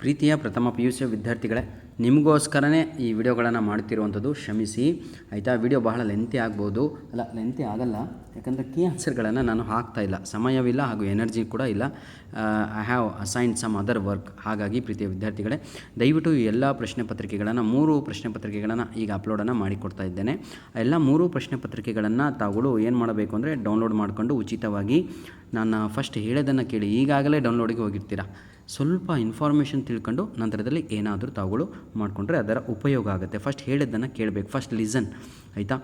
ಪ್ರೀತಿಯ ಪ್ರಥಮ PUC ವಿದ್ಯಾರ್ಥಿಗಳೇ, ನಿಮಗೋಸ್ಕರನೇ ಈ ವಿಡಿಯೋಗಳನ್ನು ಮಾಡ್ತಿರುವಂಥದ್ದು. ಕ್ಷಮಿಸಿ ಆಯಿತಾ. ವಿಡಿಯೋ ಬಹಳ ಲೆಂತಿ ಆಗ್ಬೋದು, ಲೆಂತಿ ಆಗಲ್ಲ, ಯಾಕಂದರೆ ಕೀ ಆನ್ಸರ್ಗಳನ್ನು ನಾನು ಹಾಕ್ತಾಯಿಲ್ಲ, ಸಮಯವಿಲ್ಲ ಹಾಗೂ ಎನರ್ಜಿ ಕೂಡ ಇಲ್ಲ. I have assigned some other work. ಹಾಗಾಗಿ ಪ್ರೀತಿಯ ವಿದ್ಯಾರ್ಥಿಗಳೇ, ದಯವಿಟ್ಟು ಈ ಎಲ್ಲ ಪ್ರಶ್ನೆ ಪತ್ರಿಕೆಗಳನ್ನು 3 ಪ್ರಶ್ನೆ ಪತ್ರಿಕೆಗಳನ್ನು ಈಗ ಅಪ್ಲೋಡನ್ನು ಮಾಡಿಕೊಡ್ತಾ ಇದ್ದೇನೆ. ಎಲ್ಲ 3 ಪ್ರಶ್ನೆ ಪತ್ರಿಕೆಗಳನ್ನು ತಾವುಗಳು ಏನು ಮಾಡಬೇಕು ಅಂದರೆ ಡೌನ್ಲೋಡ್ ಮಾಡಿಕೊಂಡು ಉಚಿತವಾಗಿ ನಾನು ಫಸ್ಟ್ ಹೇಳೋದನ್ನು ಕೇಳಿ. ಈಗಾಗಲೇ ಡೌನ್ಲೋಡಿಗೆ ಹೋಗಿರ್ತೀರ, ಸ್ವಲ್ಪ ಇನ್ಫಾರ್ಮೇಷನ್ ತಿಳ್ಕೊಂಡು ನಂತರದಲ್ಲಿ ಏನಾದರೂ ತಾವುಗಳು ಮಾಡಿಕೊಂಡ್ರೆ ಅದರ ಉಪಯೋಗ ಆಗುತ್ತೆ. ಫಸ್ಟ್ ಹೇಳಿದ್ದನ್ನು ಕೇಳಬೇಕು, ಫಸ್ಟ್ ಲಿಸನ್ ಆಯಿತಾ.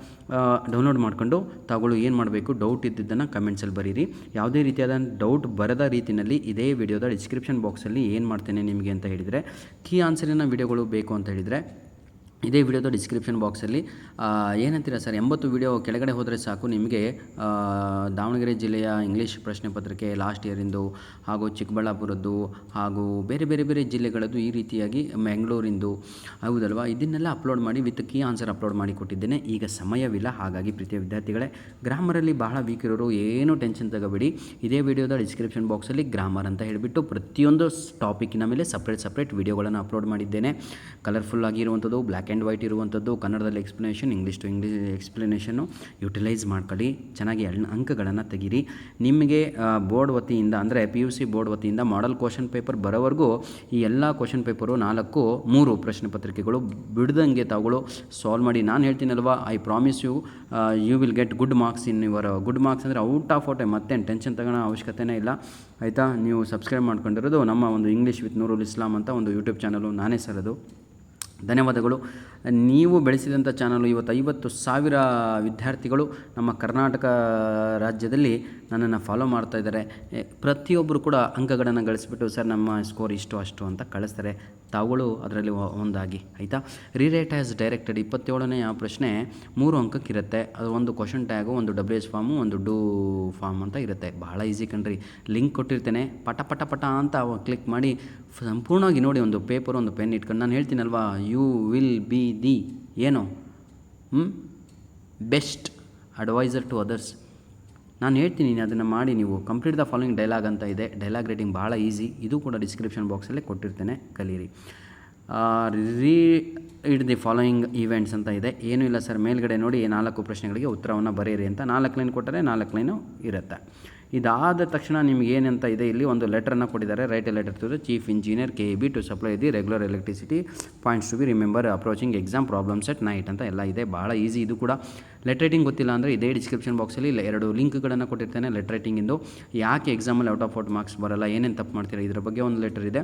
ಡೌನ್ಲೋಡ್ ಮಾಡಿಕೊಂಡು ತಾವುಗಳು ಏನು ಮಾಡಬೇಕು, ಡೌಟ್ ಇದ್ದಿದ್ದನ್ನು ಕಮೆಂಟ್ಸಲ್ಲಿ ಬರೀರಿ. ಯಾವುದೇ ರೀತಿಯಾದ ಡೌಟ್ ಬರದ ರೀತಿಯಲ್ಲಿ ಇದೇ ವಿಡಿಯೋದ ಡಿಸ್ಕ್ರಿಪ್ಷನ್ ಬಾಕ್ಸಲ್ಲಿ ಏನು ಮಾಡ್ತೇನೆ ನಿಮಗೆ ಅಂತ ಹೇಳಿದರೆ, ಕೀ ಆನ್ಸರಿನ ವಿಡಿಯೋಗಳು ಬೇಕು ಅಂತ ಹೇಳಿದರೆ ಇದೇ ವಿಡಿಯೋದ ಡಿಸ್ಕ್ರಿಪ್ಷನ್ ಬಾಕ್ಸಲ್ಲಿ ಏನಂತೀರ ಸರ್, 80 ವಿಡಿಯೋ ಕೆಳಗಡೆ ಹೋದರೆ ಸಾಕು ನಿಮಗೆ. ದಾವಣಗೆರೆ ಜಿಲ್ಲೆಯ ಇಂಗ್ಲೀಷ್ ಪ್ರಶ್ನೆ ಪತ್ರಿಕೆ ಲಾಸ್ಟ್ ಇಯರಿಂದು, ಹಾಗೂ ಚಿಕ್ಕಬಳ್ಳಾಪುರದ್ದು, ಹಾಗೂ ಬೇರೆ ಬೇರೆ ಬೇರೆ ಜಿಲ್ಲೆಗಳದ್ದು, ಈ ರೀತಿಯಾಗಿ ಮ್ಯಾಂಗ್ಳೂರಿಂದು, ಹೌದಲ್ವಾ, ಇದನ್ನೆಲ್ಲ ಅಪ್ಲೋಡ್ ಮಾಡಿ ವಿತ್ ಕೀ ಆನ್ಸರ್ ಅಪ್ಲೋಡ್ ಮಾಡಿ ಕೊಟ್ಟಿದ್ದೇನೆ. ಈಗ ಸಮಯವಿಲ್ಲ, ಹಾಗಾಗಿ ಪ್ರೀತಿಯ ವಿದ್ಯಾರ್ಥಿಗಳೇ, ಗ್ರಾಮರಲ್ಲಿ ಬಹಳ ವೀಕ್ ಇರೋರು ಏನೂ ಟೆನ್ಷನ್ ತಗೋಬೇಡಿ. ಇದೇ ವಿಡಿಯೋದ ಡಿಸ್ಕ್ರಿಪ್ಷನ್ ಬಾಕ್ಸಲ್ಲಿ ಗ್ರಾಮರ್ ಅಂತ ಹೇಳಿಬಿಟ್ಟು ಪ್ರತಿಯೊಂದು ಟಾಪಿಕ್ಕಿನ ಮೇಲೆ ಸಪ್ರೇಟ್ ವಿಡಿಯೋಗಳನ್ನು ಅಪ್ಲೋಡ್ ಮಾಡಿದ್ದೇನೆ. ಕಲರ್ಫುಲ್ ಆಗಿರುವಂಥದ್ದು, ಬ್ಲ್ಯಾಕ್ ಆ್ಯಂಡ್ ವೈಟ್ ಇರುವಂಥದ್ದು, ಕನ್ನಡದಲ್ಲಿ ಎಕ್ಸ್ಪ್ಲನೇಷನ್, ಇಂಗ್ಲೀಷ್ ಟು ಇಂಗ್ಲೀಷ್ ಎಕ್ಸ್ಪ್ಲನೇಷನ್ನು ಯುಟಿಲೈಸ್ ಮಾಡ್ಕೊಳ್ಳಿ. ಚೆನ್ನಾಗಿ ಅಂಕಗಳನ್ನು ತೆಗೀರಿ. ನಿಮಗೆ ಬೋರ್ಡ್ ವತಿಯಿಂದ ಅಂದರೆ PUC ಬೋರ್ಡ್ ವತಿಯಿಂದ ಮಾಡೆಲ್ ಕ್ವಶನ್ ಪೇಪರ್ ಬರೋವರೆಗೂ ಈ ಎಲ್ಲ ಕ್ವಶನ್ ಪೇಪರು 3 ಪ್ರಶ್ನೆ ಪತ್ರಿಕೆಗಳು ಬಿಡ್ದಂಗೆ ತಾವುಗಳು ಸಾಲ್ವ್ ಮಾಡಿ. ನಾನು ಹೇಳ್ತೀನಲ್ವಾ, I promise you will get good marks in your good marks ಅಂದರೆ ಔಟ್ ಆಫ್ ಔಟ್. ಮತ್ತೇನು ಟೆನ್ಷನ್ ತಗೊಳ್ಳೋ ಅವಶ್ಯಕತೆನೇ ಇಲ್ಲ ಆಯಿತಾ. ನೀವು ಸಬ್ಸ್ಕ್ರೈಬ್ ಮಾಡ್ಕೊಂಡಿರೋದು ನಮ್ಮ ಒಂದು ಇಂಗ್ಲೀಷ್ ವಿತ್ ನೂರುಲ್ ಇಸ್ಲಾಂ ಅಂತ ಒಂದು ಯೂಟ್ಯೂಬ್ ಚಾನಲು, ನಾನೇ ಸರ್ ಅದು. ಧನ್ಯವಾದಗಳು. ನೀವು ಬೆಳೆಸಿದಂಥ ಚಾನಲು ಇವತ್ತು 50,000 ವಿದ್ಯಾರ್ಥಿಗಳು ನಮ್ಮ ಕರ್ನಾಟಕ ರಾಜ್ಯದಲ್ಲಿ ನನ್ನನ್ನು ಫಾಲೋ ಮಾಡ್ತಾ ಇದ್ದಾರೆ. ಪ್ರತಿಯೊಬ್ಬರು ಕೂಡ ಅಂಕಗಳನ್ನು ಗಳಿಸ್ಬಿಟ್ಟು ಸರ್ ನಮ್ಮ ಸ್ಕೋರ್ ಇಷ್ಟು ಅಷ್ಟು ಅಂತ ಕಳಿಸ್ತಾರೆ. ತಾವುಗಳು ಅದರಲ್ಲಿ ಒಂದಾಗಿ ಆಯಿತಾ. ರೀರೈಟ್ ಆ್ಯಸ್ ಡೈರೆಕ್ಟೆಡ್ 27ನೇ ಪ್ರಶ್ನೆ 3 ಅಂಕಕ್ಕಿರುತ್ತೆ. ಅದು ಒಂದು ಕ್ವಶನ್ ಟ್ಯಾಗು, ಒಂದು WH ಫಾರ್ಮು, ಒಂದು ಡೂ ಫಾರ್ಮ್ ಅಂತ ಇರುತ್ತೆ. ಭಾಳ ಈಸಿ ಕಣ್ರಿ. ಲಿಂಕ್ ಕೊಟ್ಟಿರ್ತೇನೆ, ಪಟ ಅಂತ ಕ್ಲಿಕ್ ಮಾಡಿ ಸಂಪೂರ್ಣವಾಗಿ ನೋಡಿ. ಒಂದು ಪೇಪರ್, ಒಂದು ಪೆನ್ ಇಟ್ಕೊಂಡು ನಾನು ಹೇಳ್ತೀನಲ್ವಾ, you will be the best adviser to others. ನಾನು ಹೇಳ್ತೀನಿ, ಅದನ್ನು ಮಾಡಿ ನೀವು ಕಂಪ್ಲೀಟ್ ದ ಫಾಲೋಯಿಂಗ್ ಡೈಲಾಗ್ ಅಂತ ಇದೆ. ಡೈಲಾಗ್ ರೈಟಿಂಗ್ ಭಾಳ ಈಸಿ, ಇದು ಕೂಡ ಡಿಸ್ಕ್ರಿಪ್ಷನ್ ಬಾಕ್ಸಲ್ಲೇ ಕೊಟ್ಟಿರ್ತೇನೆ, ಕಲೀರಿ. ರೀಡ್ ದಿ ಫಾಲೋಯಿಂಗ್ ಈವೆಂಟ್ಸ್ ಅಂತ ಇದೆ. ಏನೂ ಇಲ್ಲ ಸರ್, ಮೇಲ್ಗಡೆ ನೋಡಿ 4 ಪ್ರಶ್ನೆಗಳಿಗೆ ಉತ್ತರವನ್ನು ಬರೆಯಿರಿ ಅಂತ 4 ಲೈನ್ ಕೊಟ್ಟರೆ 4 ಲೈನು ಇರುತ್ತೆ. ಇದಾದ ತಕ್ಷಣ ನಿಮ್ಗೆ ಏನಂತ ಇದೆ, ಇಲ್ಲಿ ಒಂದು ಲೆಟ್ರನ್ನು ಕೊಟ್ಟಿದ್ದಾರೆ. Write a letter to the chief engineer KB to supply the regular electricity points to be remember approaching exam problems at night ಅಂತ ಎಲ್ಲ ಇದೆ. ಭಾಳ ಈಸಿ ಇದು ಕೂಡ. ಲೆಟರ್ ರೈಟಿಂಗ್ ಗೊತ್ತಿಲ್ಲ ಅಂದರೆ ಇದೇ ಡಿಸ್ಕ್ರಿಪ್ಷನ್ ಬಾಕ್ಸಲ್ಲಿ 2 ಲಿಂಕ್ಗಳನ್ನು ಕೊಟ್ಟಿರ್ತೇನೆ. ಲೆಟರ್ ರೈಟಿಂಗಿಂದು ಯಾಕೆ ಎಕ್ಸಾಮಲ್ಲಿ ಔಟ್ ಆಫ್ ಔಟ್ ಬರಲ್ಲ, ಏನೇನು ತಪ್ಪು ಮಾಡ್ತೀರಾ, ಇದರ ಬಗ್ಗೆ ಒಂದು ಲೆಟರ್ ಇದೆ,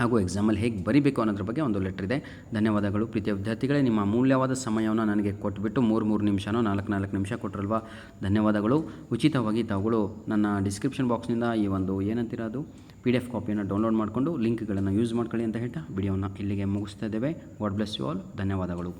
ಹಾಗೂ ಎಕ್ಸಾಮಲ್ಲಿ ಹೇಗೆ ಬರೀಬೇಕು ಅನ್ನೋದ್ರ ಬಗ್ಗೆ ಒಂದು ಲೆಟರ್ ಇದೆ. ಧನ್ಯವಾದಗಳು ಪ್ರೀತಿಯ ವಿದ್ಯಾರ್ಥಿಗಳೇ. ನಿಮ್ಮ ಅಮೂಲ್ಯವಾದ ಸಮಯವನ್ನು ನನಗೆ ಕೊಟ್ಬಿಟ್ಟು 3 ನಿಮಿಷನೋ 4 ನಿಮಿಷ ಕೊಟ್ಟರಲ್ವಾ, ಧನ್ಯವಾದಗಳು. ಉಚಿತವಾಗಿ ತಾವುಗಳು ನನ್ನ ಡಿಸ್ಕ್ರಿಪ್ಷನ್ ಬಾಕ್ಸ್ನಿಂದ ಈ ಒಂದು ಏನಂತೀರ ಅದು PDF ಕಾಪಿಯನ್ನು ಡೌನ್ಲೋಡ್ ಮಾಡಿಕೊಂಡು ಲಿಂಕ್ಗಳನ್ನು ಯೂಸ್ ಮಾಡ್ಕೊಳ್ಳಿ ಅಂತ ಹೇಳ್ತಾ ವಿಡಿಯೋನ ಇಲ್ಲಿಗೆ ಮುಗಿಸ್ತಾ ಇದ್ದೇವೆ. God bless you all. ಧನ್ಯವಾದಗಳು.